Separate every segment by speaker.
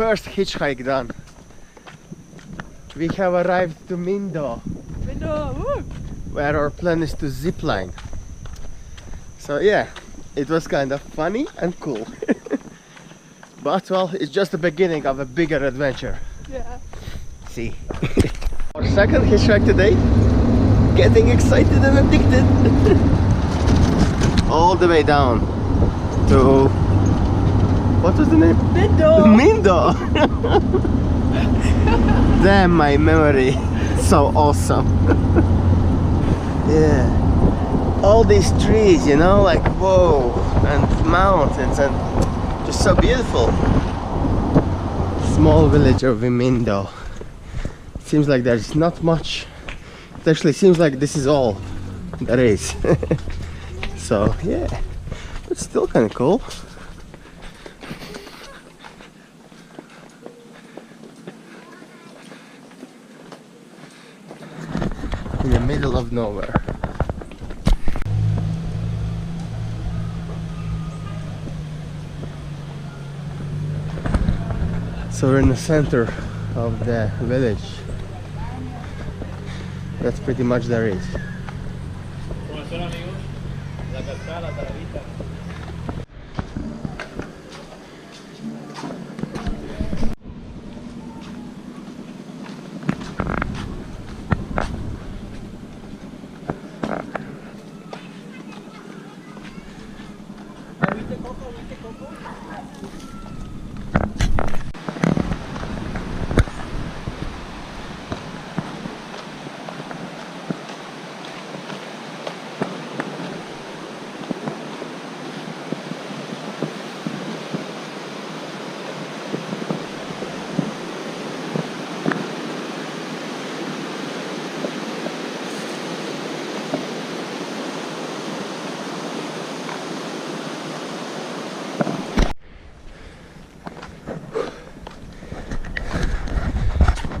Speaker 1: first hitchhike done. We have arrived to Mindo.
Speaker 2: Mindo, woo!
Speaker 1: Where our plan is to zipline. So yeah, it was kind of funny and cool. But well, it's just the beginning of a bigger adventure.
Speaker 2: Yeah.
Speaker 1: See. Our second hitchhike today. Getting excited and addicted. All the way down to... what was the name?
Speaker 2: Mindo!
Speaker 1: Mindo! Damn, my memory. So awesome. Yeah. All these trees, you know, like whoa, and mountains, and just so beautiful. Small village of Mindo. Seems like there's not much. It actually seems like this is all there is. So yeah, it's still kind of cool. In the middle of nowhere. So we're in the center of the village. That's pretty much there is.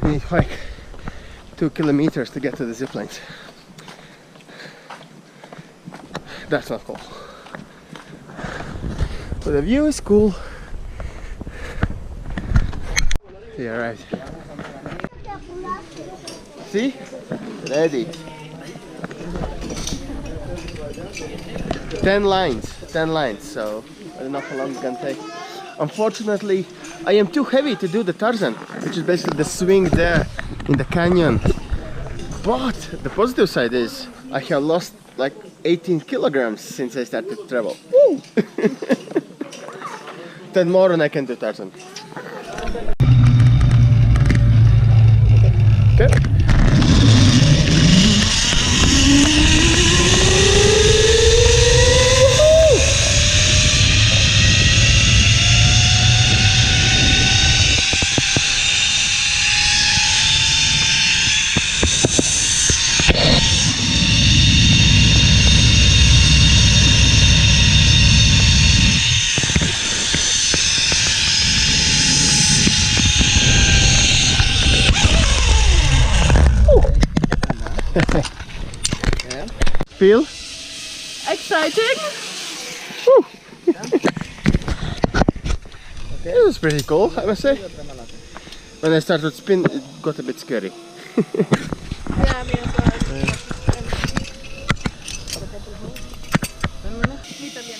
Speaker 1: We need like 2 kilometers to get to the zip lines. That's not cool. But the view is cool. Yeah, right. See? Ready. 10 lines, so I don't know how long it's gonna take. Unfortunately, I am too heavy to do the Tarzan, which is basically the swing there in the canyon. But the positive side is I have lost like 18 kilograms since I started to travel. Woo! 10 more and I can do Tarzan. Okay. Feel?
Speaker 2: Exciting!
Speaker 1: Woo. It was pretty cool, I must say. When I started to spin, it got a bit scary.
Speaker 2: Yeah, me as well. Me también.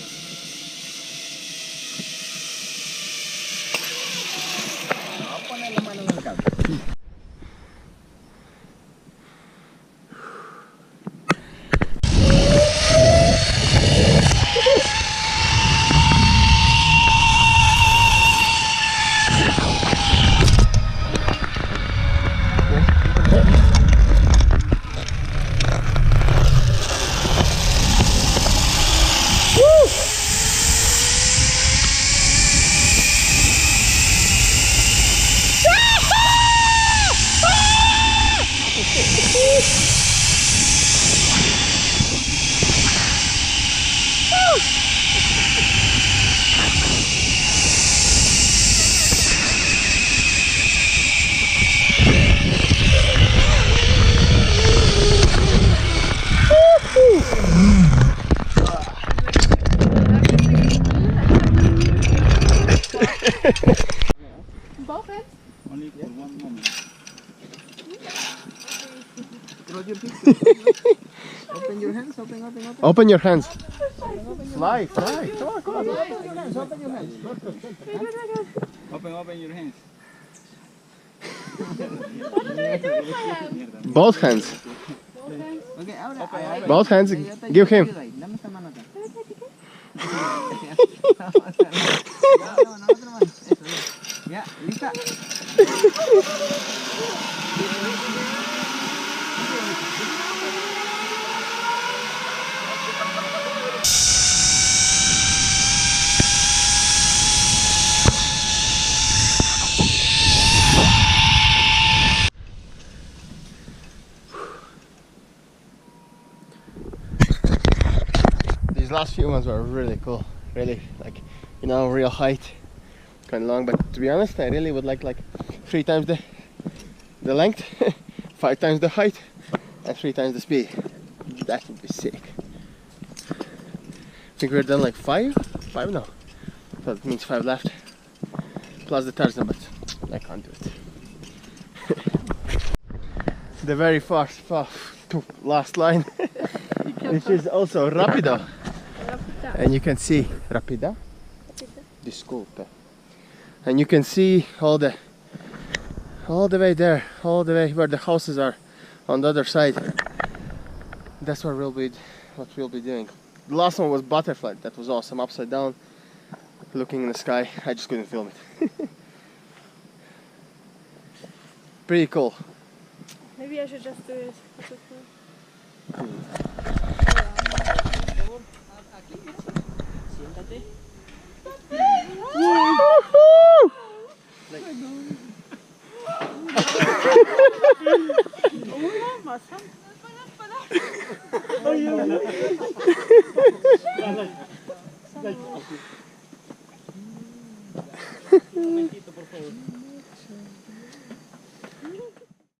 Speaker 3: One moment. Open your hands, open.
Speaker 1: Open your hands. Fly. Come on.
Speaker 3: Open your hands, open your hands. Open your hands.
Speaker 1: Both hands.
Speaker 3: Okay, ahora.
Speaker 1: Both hands. Give him.
Speaker 3: Dame esta mano acá. No, otra mano. Eso, ya, lista.
Speaker 1: These last few ones were really cool, really like, you know, real height, kind of long. But to be honest, I really would like 3 times the length, 5 times the height, and 3 times the speed. That would be sick. I think we're done like 5 now. So that means 5 left, plus the Tarzan, but I can't do it. The very fast last line, which is also rapido. And you can see rapida, disculpe, and you can see all the way there, all the way where the houses are on the other side. That's what we'll be doing. The last one was butterfly. That was awesome, upside down, looking in the sky. I just couldn't film it. Pretty cool.
Speaker 2: Maybe I should just do it.
Speaker 3: Un momentito, por favor.